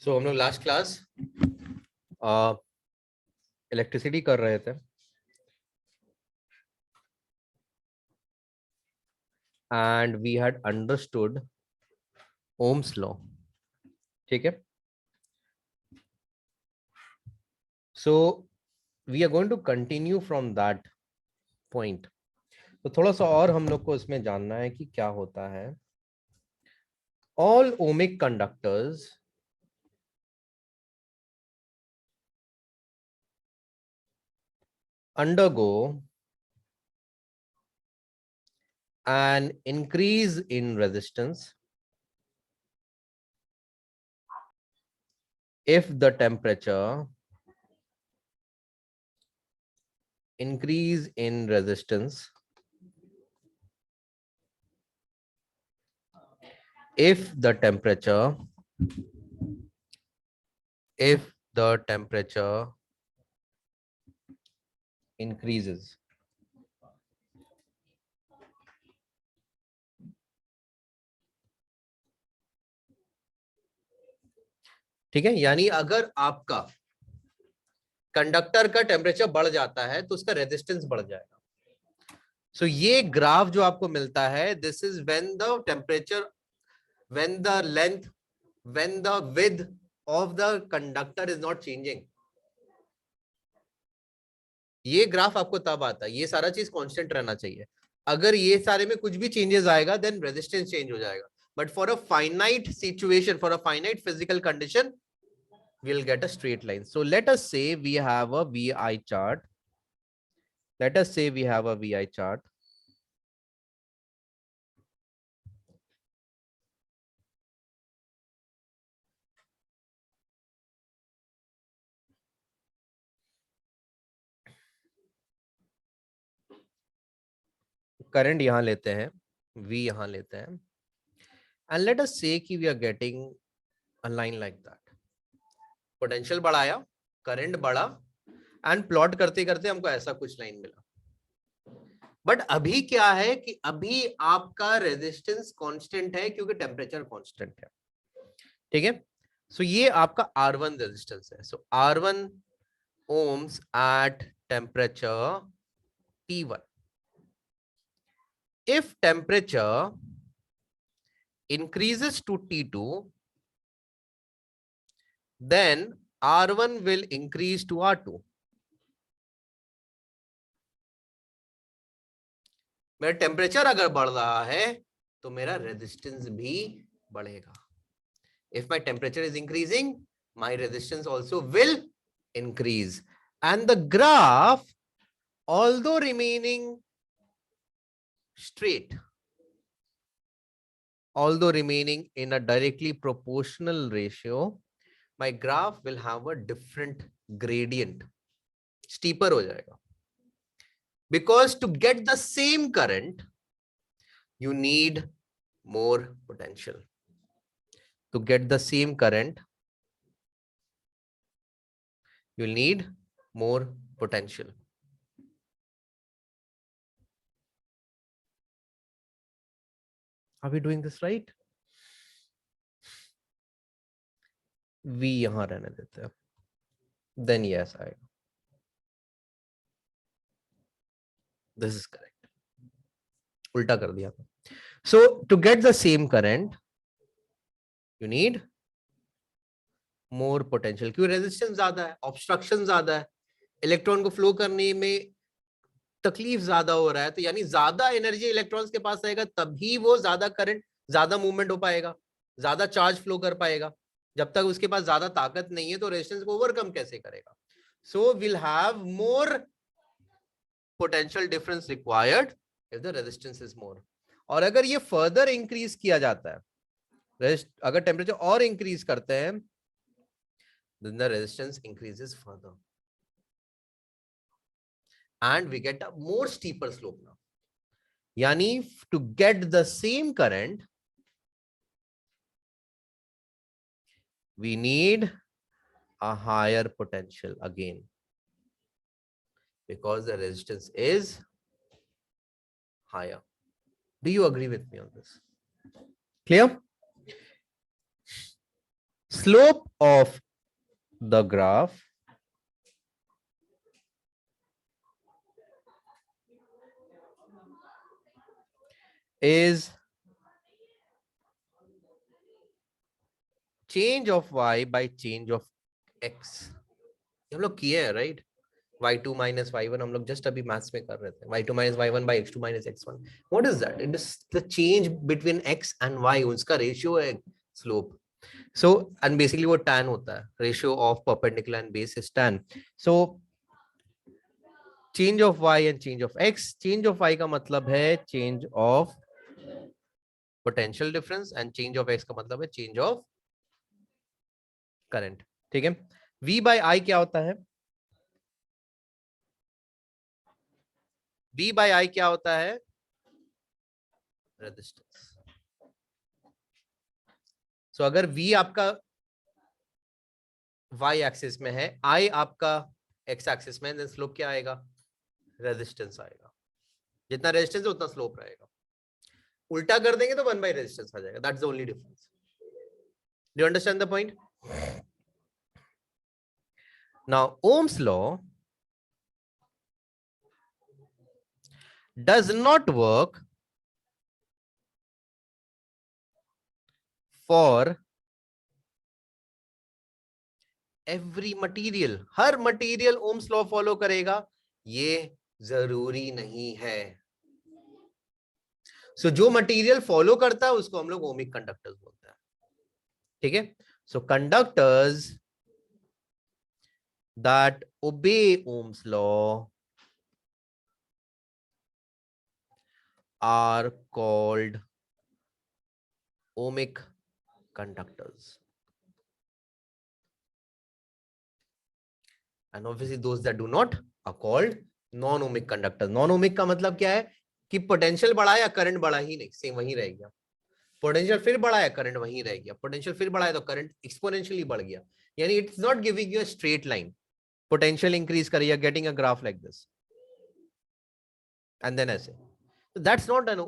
सो हम लोग last class electricity कर रहे थे and we had understood Ohm's law. ठीक है. So we are going to continue from that point. तो थोड़ा सा और हम लोग को इसमें जानना है कि क्या होता है. All ohmic conductors undergo an increase in resistance if the temperature increase in resistance if the temperature increases. ठीक है. यानी अगर आपका कंडक्टर का टेम्परेचर बढ़ जाता है तो उसका रेजिस्टेंस बढ़ जाएगा. सो ये ग्राफ जो आपको मिलता है, this is when the temperature, when the length, when the width of the conductor is not changing. ये ग्राफ आपको तब आता है, ये सारा चीज कांस्टेंट रहना चाहिए. अगर ये सारे में कुछ भी चेंजेस आएगा देन रेजिस्टेंस चेंज हो जाएगा. But for a finite situation, for a finite physical condition, we'll get a straight line. So let us say we have a VI chart. Let us say we have a VI chart. Current यहां लेते हैं, V यहां लेते हैं, and let us say कि we are getting a line like that. Potential बढ़ाया, current बढ़ा, and plot करते करते हमको ऐसा कुछ लाइन मिला. बट अभी क्या है कि अभी आपका रेजिस्टेंस कांस्टेंट है क्योंकि टेम्परेचर कांस्टेंट है. ठीक है. सो ये आपका R1 रेजिस्टेंस है. सो R1 ohms at temperature T1. If temperature increases to T2, then R1 will increase to R2. मेरा टेम्परेचर अगर बढ़ रहा है तो मेरा रेजिस्टेंस भी बढ़ेगा. If my temperature is increasing, my resistance also will increase. And the graph, although remaining straight, although remaining in a directly proportional ratio, my graph will have a different gradient. Steeper हो जाएगा. Because to get the same current, you need more potential. To get the same current, you need more potential. Are we doing this right? V यहां रहने देते हैं. Then yes, आएगा. This is correct. उल्टा कर दिया. So to get the same current, you need more potential. क्योंकि resistance ज्यादा है, ऑब्स्ट्रक्शन ज्यादा है, इलेक्ट्रॉन को फ्लो करने में तकलीफ ज्यादा हो रहा है. तो यानी ज्यादा एनर्जी इलेक्ट्रॉन्स के पास आएगा तभी वो ज्यादा करंट, ज्यादा मूवमेंट हो पाएगा, ज्यादा चार्ज फ्लो कर पाएगा. जब तक उसके पास ज्यादा ताकत नहीं है तो रेजिस्टेंस को ओवरकम कैसे करेगा. So will have more potential difference required if the resistance is more. और अगर ये फर्दर इंक्रीज किया जाता है, अगर टेम्परेचर और इंक्रीज करते हैं, then the resistance increases further and we get a more steeper slope now. Yani to get the same current, we need a higher potential again because the resistance is higher. Do you agree with me on this? Clear? slope of the graph is change of y by change of x. हम लोग किए हैं right, y2 minus y1 हम लोग just अभी maths में कर रहे थे, y2 minus y1 by x2 minus x1. What is that? It is the change between x and y, उसका रेशियो है स्लोप. So and basically वो tan होता है, ratio of perpendicular and base is tan. So change of y and change of x, change of y का मतलब है change of potential difference and change of x का मतलब है change of current. ठीक है, v by I क्या होता है? v by I क्या होता है? रेजिस्टेंस. सो अगर v आपका y एक्सिस में है, I आपका x एक्सिस में, देन स्लोप क्या आएगा? रेजिस्टेंस आएगा. जितना रेजिस्टेंस है उतना स्लोप रहेगा. उल्टा कर देंगे तो 1 by रेजिस्टेंस आ जाएगा. That's the only difference. Do you understand the point? Now Ohm's law does not work for every material. Her material Ohm's law follow करेगा ये जरूरी नहीं है. सो जो मटेरियल फॉलो करता है उसको हम लोग ओमिक कंडक्टर्स बोलते हैं. ठीक है, so conductors that obey Ohm's law are called ohmic conductors. And obviously those that do not are called non-ohmic conductors. Non-ohmic का मतलब क्या है कि पोटेंशियल बढ़ा या करंट बढ़ा ही नहीं, सेम वही रह गया. पोटेंशियल फिर बढ़ा या करंट वही रह गया. पोटेंशियल फिर बढ़ा है तो करंट एक्सपोनेंशियली बढ़ गया. यानी it's not giving you a straight line. Potential increase कर, you are getting a graph like this and then ऐसे. That's not an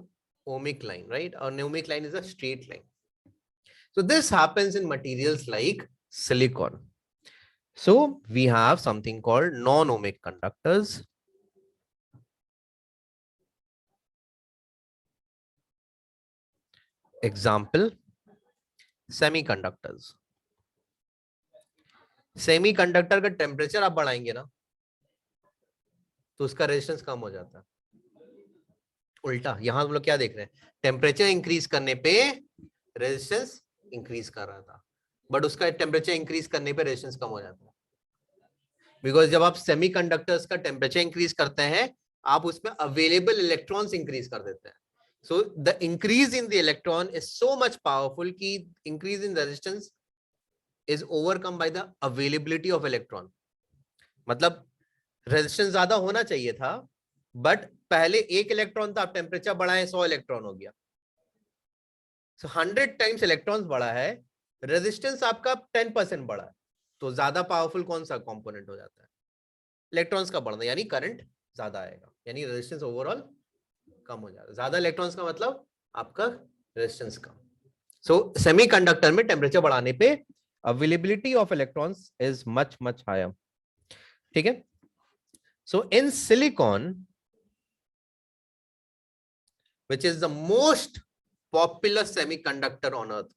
ohmic line, right? An ohmic line is a straight line. So this happens in materials like silicon. So we have something called non-ohmic conductors. Example, semiconductors. Semiconductor का temperature आप बढ़ाएंगे ना तो उसका resistance कम हो जाता है. उल्टा यहां हम लोग क्या देख रहे हैं, टेम्परेचर इंक्रीज करने पे रेजिस्टेंस इंक्रीज कर रहा था, बट उसका टेम्परेचर इंक्रीज करने पे रेजिस्टेंस कम हो जाता है. बिकॉज जब आप सेमीकंडक्टर्स का टेम्परेचर इंक्रीज करते हैं आप उसमें अवेलेबल इलेक्ट्रॉन्स इंक्रीज कर देते हैं. So the increase in the electron is so much powerful कि increase in resistance is overcome by the availability of electron. मतलब रेजिस्टेंस ज्यादा होना चाहिए था, बट पहले 1 इलेक्ट्रॉन था, आप टेम्परेचर बढ़ाएं 100 इलेक्ट्रॉन हो गया. सो 100 टाइम्स इलेक्ट्रॉन्स बढ़ा है, रेजिस्टेंस आपका 10% बढ़ा है, तो ज्यादा पावरफुल कौन सा कंपोनेंट हो जाता है? इलेक्ट्रॉन्स का बढ़ना, यानी करंट ज्यादा आएगा, यानी रेजिस्टेंस ओवरऑल कम हो जाएगा. ज्यादा इलेक्ट्रॉन्स का मतलब आपका रेजिस्टेंस कम. सो सेमीकंडक्टर में टेम्परेचर बढ़ाने पे availability of electrons is much much higher. ठीक है, so in silicon which is the most popular semiconductor on earth,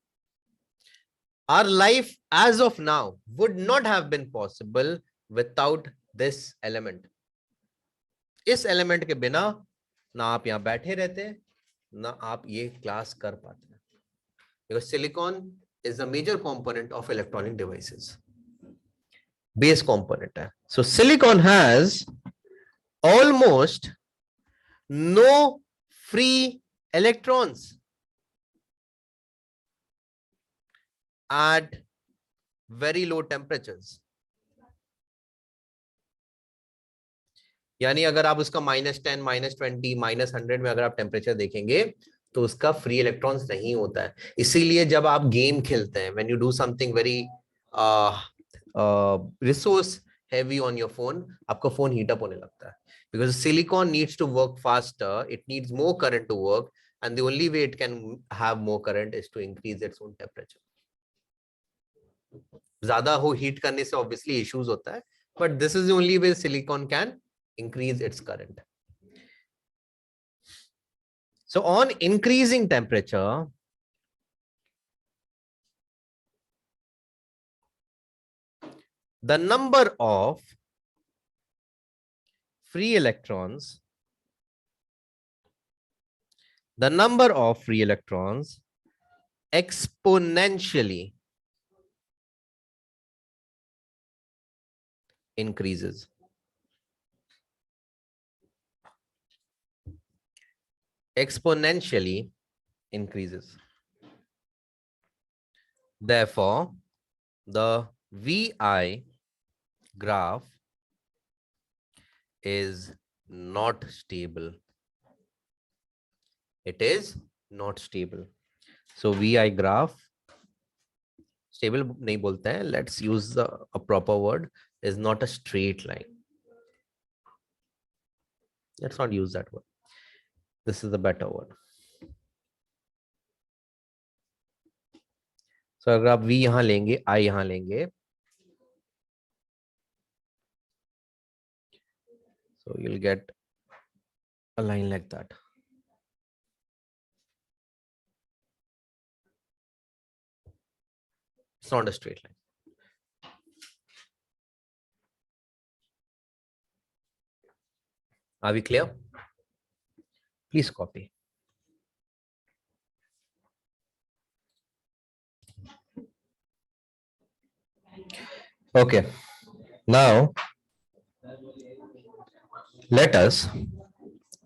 our life as of now would not have been possible without this element. इस element के बिना ना आप यहां बैठे रहते ना आप ये क्लास कर पाते. because silicon is a major component of electronic devices, base component है. So silicon has almost no free electrons at very low temperatures. यानी अगर आप उसका -10, -20, -100 में अगर आप टेम्परेचर देखेंगे तो उसका फ्री इलेक्ट्रॉन्स नहीं होता है. इसीलिए जब आप गेम खेलते हैं, when you do something very resource heavy on your phone, आपका फोन हीट अप होने लगता है. because silicon needs to work faster, it needs more current to work, and the only way it can have more current is to increase its own temperature. ज्यादा हो heat करने से obviously issues होता है, but this is only way silicon can increase its current. So on increasing temperature, the number of free electrons exponentially increases. Exponentially increases. Therefore, the VI graph is not stable. It is not stable. So VI graph stable नहीं बोलते हैं. Let's use a proper word. Is not a straight line. Let's not use that word. This is the better word. So अगर आप V यहाँ लेंगे, I यहाँ लेंगे, so you'll get a line like that. It's not a straight line. Are we clear? Please copy. Okay. Now, let us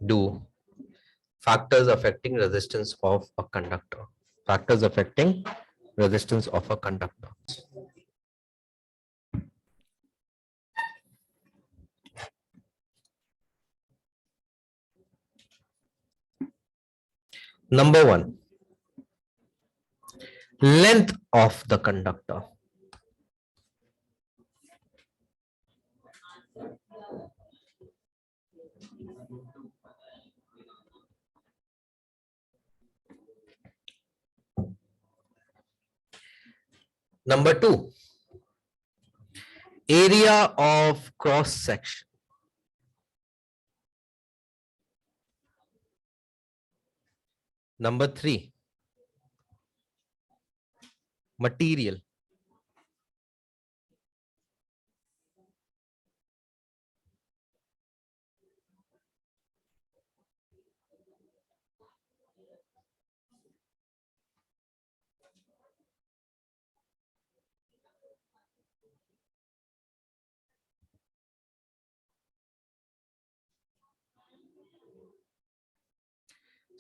do factors affecting resistance of a conductor. Factors affecting resistance of a conductor. Number one, length of the conductor. Number two, area of cross section. Number three, material.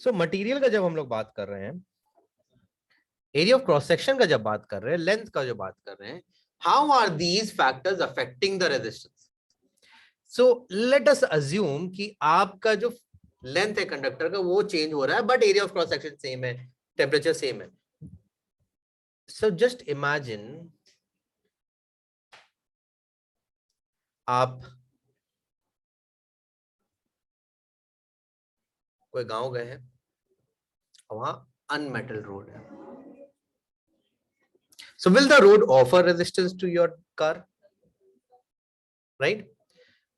So material का जब हम लोग बात कर रहे हैं, area of cross section का जब बात कर रहे हैं, लेंथ का जो बात कर रहे हैं, how are these factors affecting the resistance? So let us assume कि आपका जो लेंथ है कंडक्टर का वो चेंज हो रहा है, but area of cross section same है, टेम्परेचर सेम है. सो जस्ट इमेजिन आप कोई गांव गए हैं, वहां अनमेटल रोड है. So will the road offer resistance to your car? Right?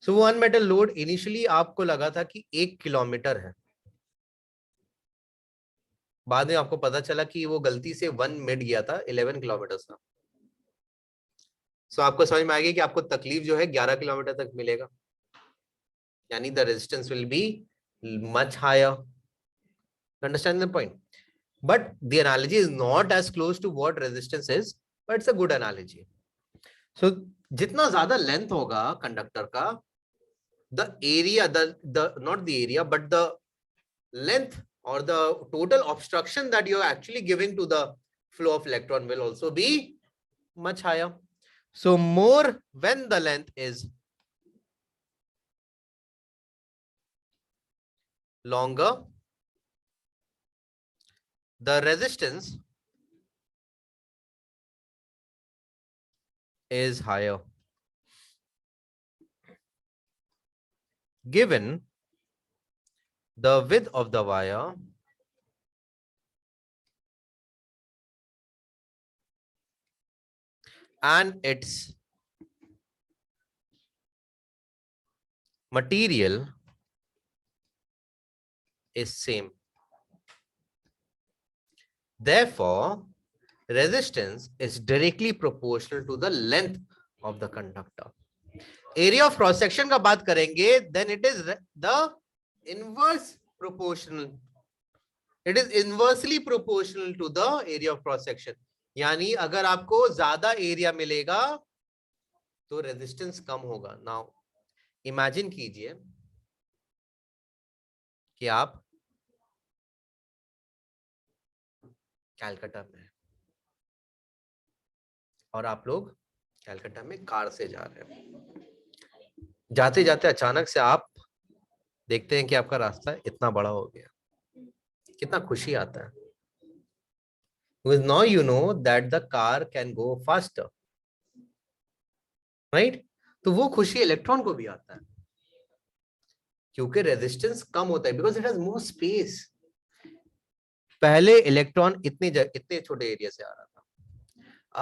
So वो अनमेटल लोड इनिशियली आपको लगा था कि 1 किलोमीटर है, बाद में आपको पता चला कि वो गलती से 1 मिड गया था, 11 किलोमीटर था. सो आपको समझ में आ गया कि आपको तकलीफ जो है 11 किलोमीटर तक मिलेगा, यानी the resistance will be much higher. Understand the point? But the analogy is not as close to what resistance is, but it's a good analogy. So जितना ज्यादा लेंथ होगा कंडक्टर का, the area, the not the area, but the length or the total obstruction that you're actually giving to the flow of electron will also be much higher. So more when the length is longer, the resistance is higher, given the width of the wire and its material is same. Therefore, resistance is directly proportional to the length of the conductor. Area of cross section का बात करेंगे, then it is the inverse proportional. It is inversely proportional to the area of cross section. यानी अगर आपको ज्यादा area मिलेगा तो resistance कम होगा. नाउ इमेजिन कीजिए कि आप कलकत्ता में और आप लोग कलकत्ता में कार से जा रहे हैं. जाते जाते अचानक से आप देखते हैं कि आपका रास्ता इतना बड़ा हो गया. कितना खुशी आता है. Because now you know that the car can go faster, right? तो वो खुशी इलेक्ट्रॉन को भी आता है क्योंकि रेजिस्टेंस कम होता है, because it has more space. पहले इलेक्ट्रॉन इतने छोटे एरिया से आ रहा था,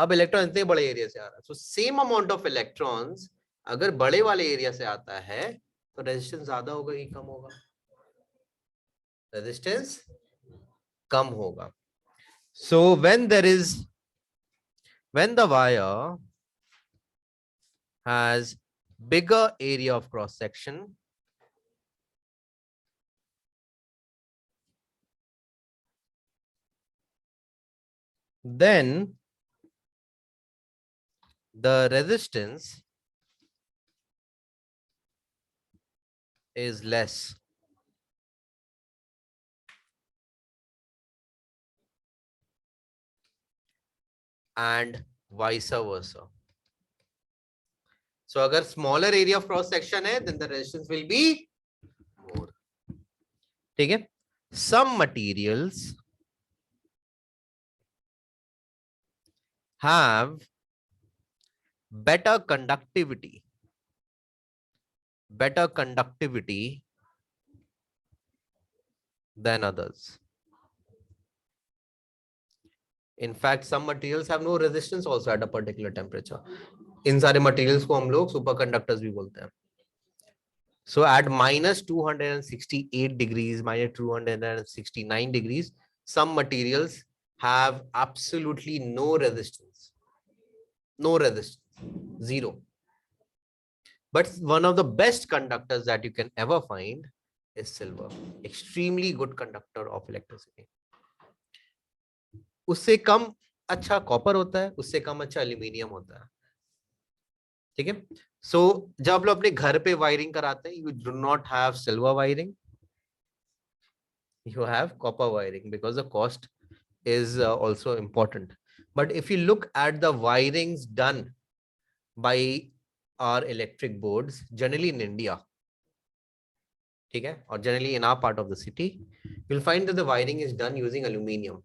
अब इलेक्ट्रॉन इतने बड़े एरिया से आ रहा है. So same amount of electrons अगर बड़े वाले एरिया से आता है तो रेजिस्टेंस ज्यादा होगा कि कम होगा? रेजिस्टेंस कम होगा. So when the wire has bigger area of cross section, then the resistance is less. And vice versa. So अगर smaller area of cross section है, then the resistance will be more. ठीक है? Some materials have better conductivity than others. In fact, some materials have no resistance also at a particular temperature. इन सारे materials को हम लोग superconductors भी बोलते हैं. So at minus 268 degrees, minus 269 degrees, some materials have absolutely no resistance. No resistance. Zero. But one of the best conductors that you can ever find is silver. Extremely good conductor of electricity. उससे कम अच्छा copper होता है, उससे कम अच्छा aluminium होता है. ठीक है. सो जब आप लोग अपने घर पे वायरिंग कराते हैं, you do not have silver wiring, you have copper wiring because the cost is also important. But if you look at the wirings done by our electric boards generally in India, ठीक है, or generally in our part of the city, you'll find that the wiring is done using aluminium.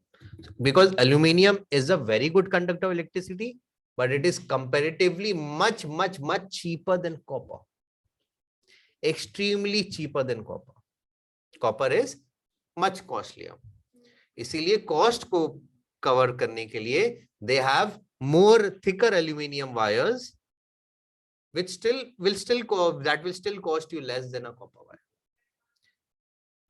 Because aluminium is a very good conductor of electricity, but it is comparatively much cheaper than copper. Extremely cheaper than copper. Copper is much costlier. इसीलिए cost को cover करने के लिए they have more thicker aluminium wires, which will still cost you less than a copper wire.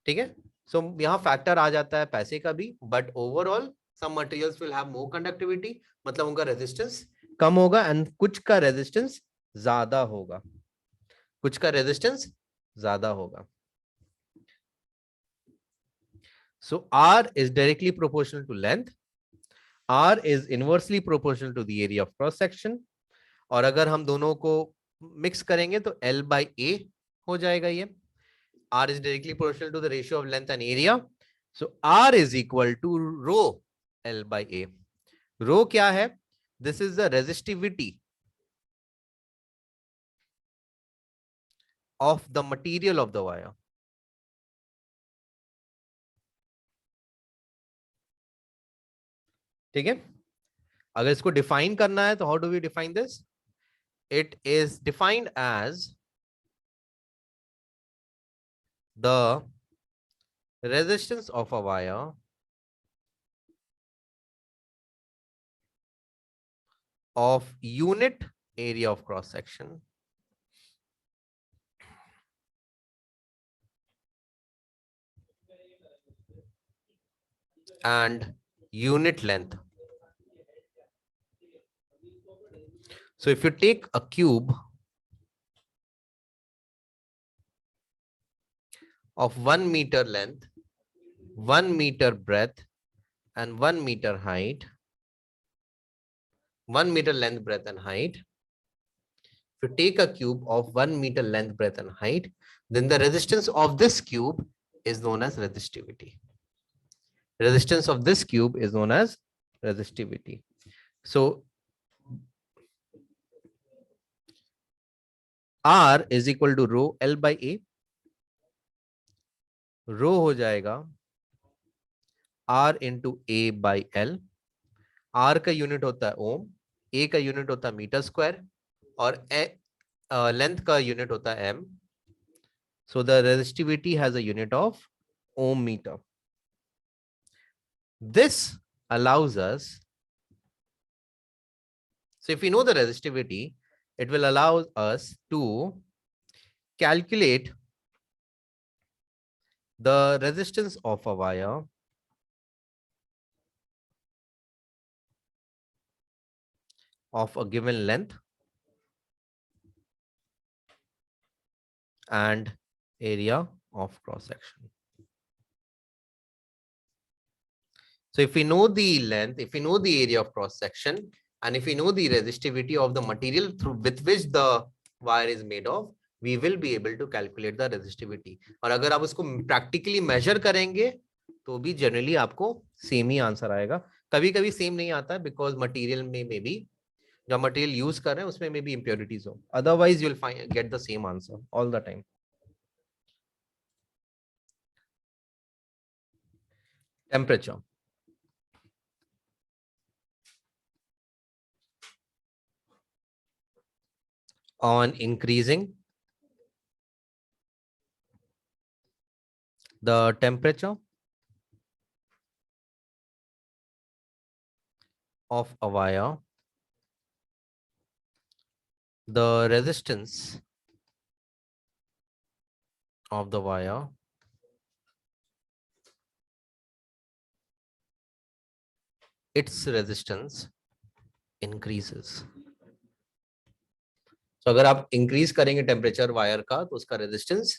ठीक है. So यहाँ factor आ जाता है पैसे का भी, but overall some materials will have more conductivity, मतलब उनका resistance कम होगा and कुछ का resistance ज्यादा होगा. कुछ का resistance ज्यादा होगा. So R is directly proportional to length. R is inversely proportional to the area of cross section. और अगर हम दोनों को मिक्स करेंगे तो L by A हो जाएगा ये. R is directly proportional to the ratio of length and area. So R is equal to rho L by A. Rho क्या है? This is the resistivity of the material of the wire. ठीक है. अगर इसको define करना है तो how do we define this? It is defined as the resistance of a wire of unit area of cross section and unit length. So if you take a cube of 1 meter length, 1 meter breadth, and 1 meter height, 1 meter length, breadth, and height. If you take a cube of 1 meter length, breadth, and height, then the resistance of this cube is known as resistivity. Resistance of this cube is known as resistivity. So R is equal to rho L by A. Rho हो जाएगा R into A by L. R का unit होता है ओम, A का unit होता है metre square और length का यूनिट होता है M. So the resistivity has a unit of ohm meter. This allows us, so if we know the resistivity, it will allow us to calculate the resistance of a wire of a given length and area of cross section. So if we know the length, if we know the area of cross section, and if we know the resistivity of the material with which the wire is made of, we will be able to calculate the resistivity. और अगर आप उसको practically measure करेंगे तो भी generally आपको same ही answer आएगा. कभी कभी same नहीं आता because material में maybe जो material use कर रहे हैं उसमें maybe impurities हो. Otherwise you will get the same answer all the time. Temperature. On increasing the temperature of a wire, the resistance of the wire its resistance increases. So अगर आप increase करेंगे temperature wire का तो उसका resistance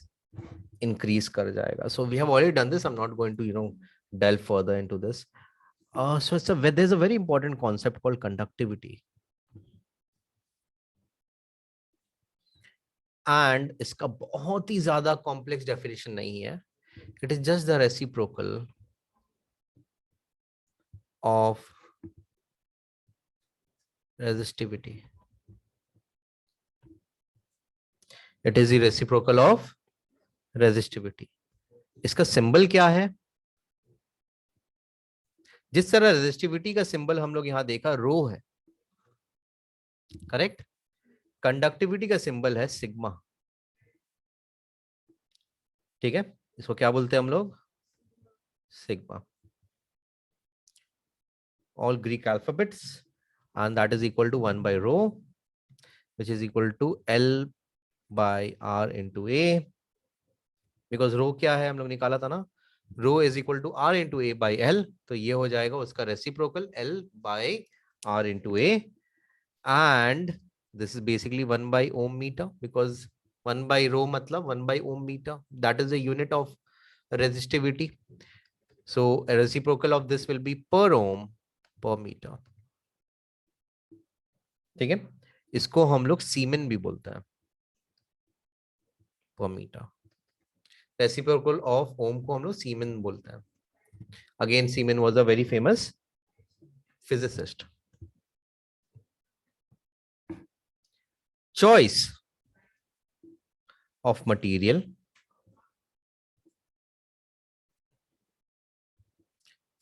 increase कर जाएगा. So we have already done this. I'm not going to delve further into this. So there's a very important concept called conductivity. And इसका बहुत ही ज़्यादा complex definition नहीं है. It is just the reciprocal of resistivity. It is the reciprocal of resistivity. इसका symbol क्या है? जिस तरह रेजिस्टिविटी का सिंबल हम लोग यहां देखा रो है, करेक्ट. कंडक्टिविटी का सिंबल है सिग्मा. ठीक है, इसको क्या बोलते हैं हम लोग? Sigma. All Greek alphabets and that is equal to 1 by rho, which is equal to L by R into A, because rho क्या है हम लोग निकाला था ना, rho is equal to R into A by L, तो ये हो जाएगा उसका reciprocal L by R into A, and this is basically 1 by ohm meter, because 1 by rho matlab 1 by ohm meter, that is the unit of resistivity. So a reciprocal of this will be per ohm per meter. ठीक है, इसको हम लोग सीमेन भी बोलते हैं, पर metre. Reciprocal of ओम को हम लोग सीमेन बोलते हैं. Again Siemens was a very famous physicist. Choice of material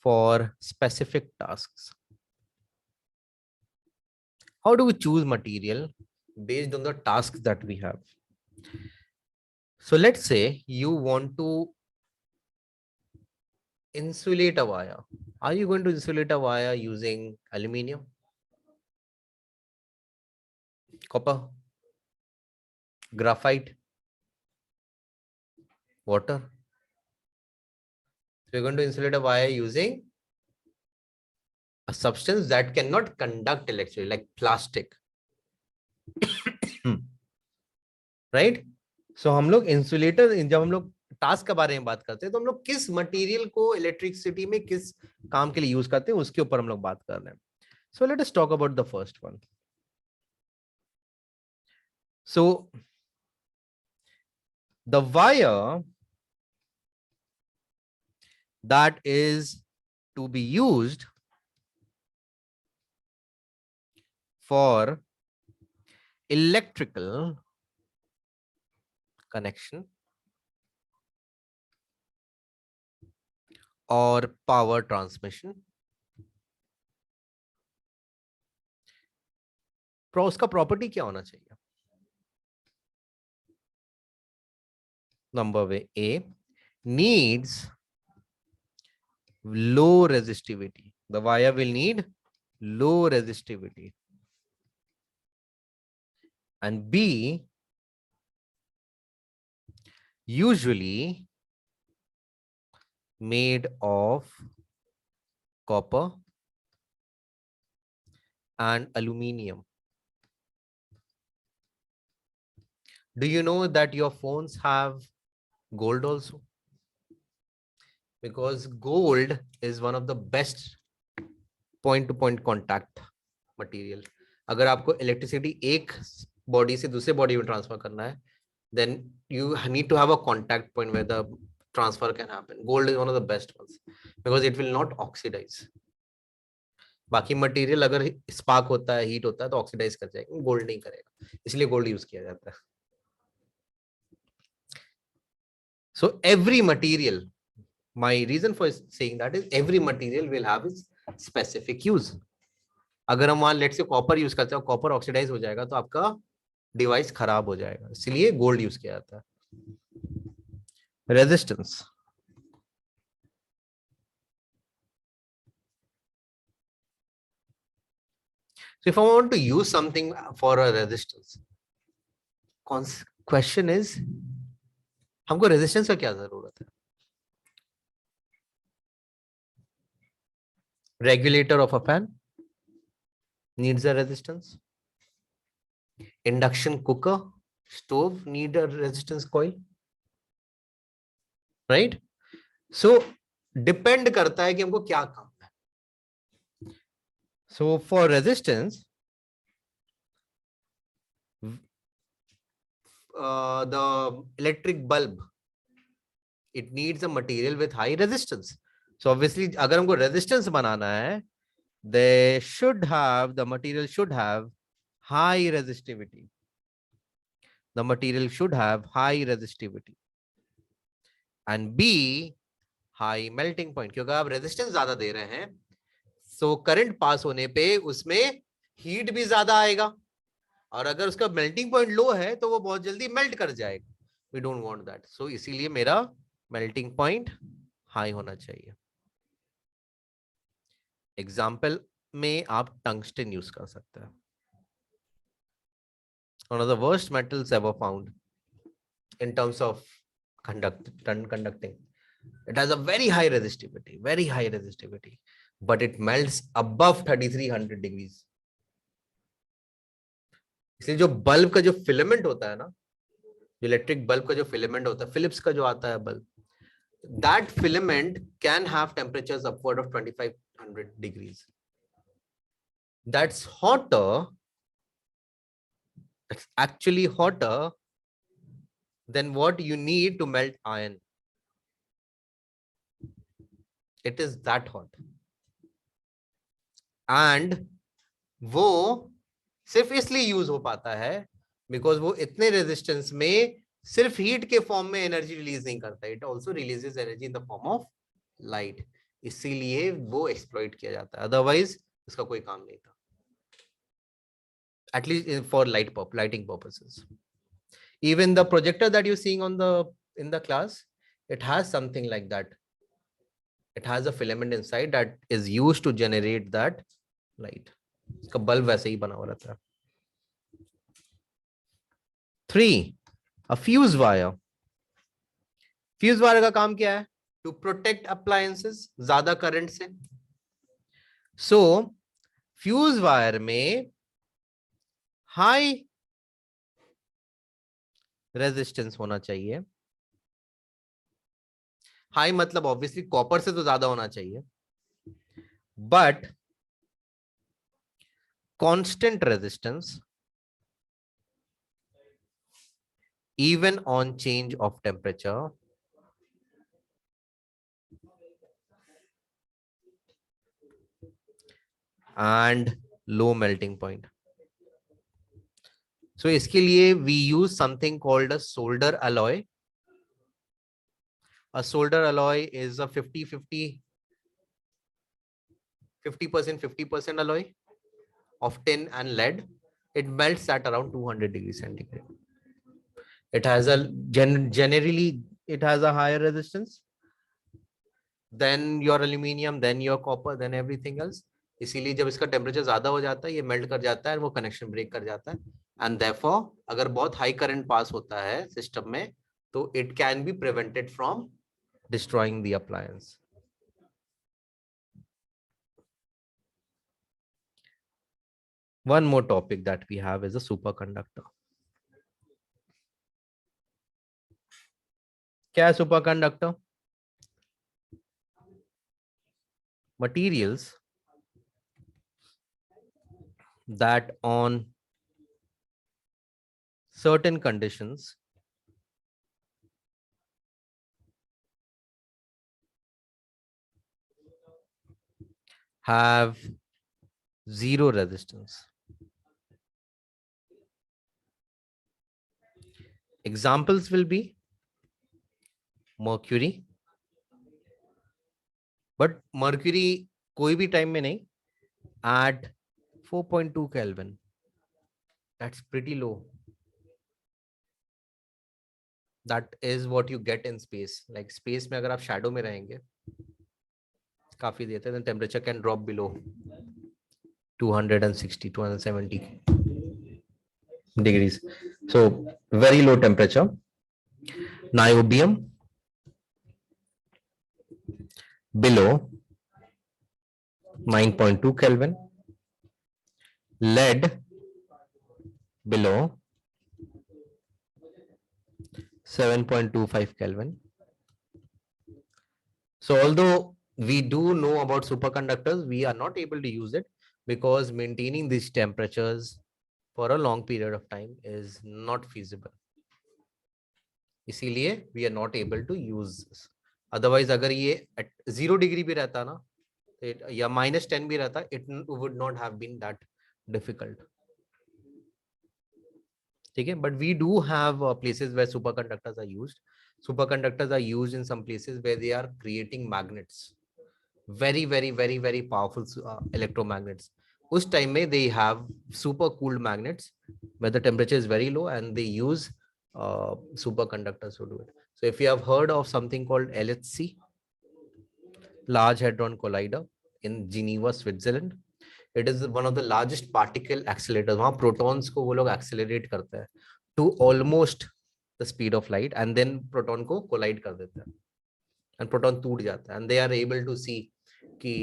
for specific tasks. How do we choose material based on the tasks that we have? So let's say you want to insulate a wire. Are you going to insulate a wire using aluminium? copper, graphite, water. So we're going to insulate a wire using a substance that cannot conduct electricity, like plastic. Right so हम लोग insulator, जब हम लोग task के बारे में बात करते हैं तो हम लोग किस मटेरियल को इलेक्ट्रिसिटी में किस काम के लिए यूज करते हैं उसके ऊपर हम लोग बात कर रहे हैं. सो let us talk about the first one. So the wire that is to be used for electrical connection or power transmission, उसका प्रॉपर्टी क्या होना चाहिए? Number A, needs low resistivity. The wire will need low resistivity. And B, usually made of copper and aluminium. Do you know that your phones have gold also? Because gold is one of the best point-to-point contact material. अगर आपको electricity एक body से दूसरे body में transfer करना है, then you need to have a contact point where the transfer can happen. Gold is one of the best ones because it will not oxidize. बाकी material अगर स्पार्क होता है, हीट होता है तो ऑक्सीडाइज कर जाएगा, गोल्ड नहीं करेगा, इसलिए गोल्ड यूज किया जाता है. So every material, my reason for saying that is every material will have its specific use. अगर हम वहां लेट से कॉपर यूज करते हैं, कॉपर ऑक्सीडाइज हो जाएगा तो आपका डिवाइस खराब हो जाएगा, इसलिए गोल्ड यूज किया जाता है. Resistance. So if I want to use something for a resistance, question is हमको रेजिस्टेंस का क्या जरूरत है? Regulator of a fan needs a resistance. Induction cooker, stove need a resistance coil, right? So depend करता है कि हमको क्या काम है. So for resistance, the electric bulb, it needs a material with high resistance. So obviously अगर हमको resistance बनाना है, they should have, the material should have high resistivity. The material should have high resistivity. And B, high melting point. क्योंकि आप resistance ज्यादा दे रहे हैं, so current pass होने पे उसमें heat भी ज्यादा आएगा, और अगर उसका melting point low है तो वो बहुत जल्दी melt कर जाएगा. We don't want that. So इसीलिए मेरा melting point high होना चाहिए. Example में आप tungsten use कर सकते हैं. One of the worst metals ever found in terms of conducting. It has a very high resistivity, but it melts above 3300 degrees. इसलिए जो बल्ब का जो फिलामेंट होता है ना, जो इलेक्ट्रिक बल्ब का जो फिलामेंट होता है, फिलिप्स का जो आता है bulb, that filament can have temperatures upward of 2500 degrees. That's hotter. It's actually hotter than what you need to melt iron. It is that hot. And वो सिर्फ इसलिए यूज हो पाता है बिकॉज वो इतने रेजिस्टेंस में सिर्फ हीट के फॉर्म में एनर्जी रिलीज नहीं करता, it also releases energy in the form of light, इसीलिए वो एक्सप्लॉइट किया जाता है, अदरवाइज उसका कोई काम नहीं था, at least for lighting purposes. Even the projector that you're seeing in the class, it has something like that. It has a filament inside that is used to generate that light. इसका bulb वैसे ही बना हुआ रहता है. 3, a fuse wire. Fuse wire का काम क्या है? टू प्रोटेक्ट अप्लायंसेस ज्यादा करंट से. सो फ्यूज वायर में हाई रेजिस्टेंस होना चाहिए. हाई मतलब ऑब्वियसली कॉपर से तो ज्यादा होना चाहिए, but constant resistance even on change of temperature and low melting point. So इसके लिए we use something called a solder alloy. A solder alloy is a 50% 50% alloy of tin and lead. It melts at around 200 degrees centigrade. It has a generally it has a higher resistance than your aluminium, then your copper, then everything else. इसीलिए जब इसका temperature ज्यादा हो जाता है ये melt कर जाता है, वो कनेक्शन ब्रेक कर जाता है. एंड देयरफॉर अगर बहुत हाई करंट पास होता है सिस्टम में तो it can be prevented from destroying the appliance. One more topic that we have is a superconductor. क्या है superconductor? Materials that on certain conditions have zero resistance. Examples will be mercury, but mercury कोई भी time में नहीं, at 4.2 Kelvin. That's pretty low. That is what you get in space. Like space में अगर आप shadow में रहेंगे काफी देते हैं, then temperature can drop below 260 270 degrees. So very low temperature. Niobium below 9.2 Kelvin. Lead below 7.25 Kelvin. So although we do know about superconductors, we are not able to use it because maintaining these temperatures for a long period of time is not feasible. इसीलिए we are not able to use this. Otherwise अगर ये at 0 degree भी रहता ना या -10 भी रहता, it would not have been that difficult. ठीक है, but we do have places where superconductors are used. Superconductors are used in some places where they are creating magnets, very powerful electromagnets. उस time में they have super cooled magnets where the temperature is very low and they use superconductors to do it. So if you have heard of something called LHC, Large Hadron Collider in Geneva, Switzerland, it is one of the largest particle accelerators. वहाँ protons को वो लोग accelerate करते हैं to almost the speed of light and then proton को collide कर देते हैं and proton टूट जाता है and they are able to see कि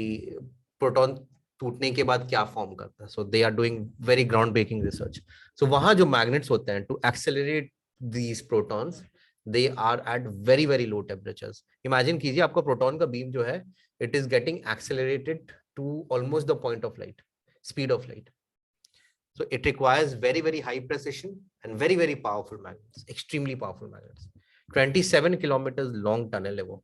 proton टूटने के बाद क्या form करता है. So they are doing very groundbreaking research. So वहाँ जो magnets होते हैं to accelerate these protons, they are at very low temperatures. Imagine कीजिए आपका proton का beam जो है it is getting accelerated to almost the point of light, speed of light. So it requires very high precision and very powerful magnets, extremely powerful magnets. 27 kilometers long tunnel है वो.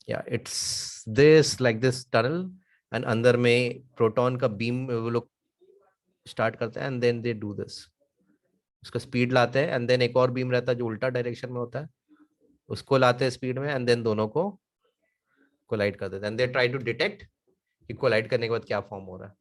Yeah, it's this like this tunnel and अंदर में proton का beam वो लोग start करते हैं and then they do this. उसका speed लाते हैं and then एक और beam रहता है जो उल्टा direction में होता है, उसको लाते हैं speed में and then दोनों को collide कर देते हैं and they try to detect कि collide करने के बाद क्या form हो रहा है.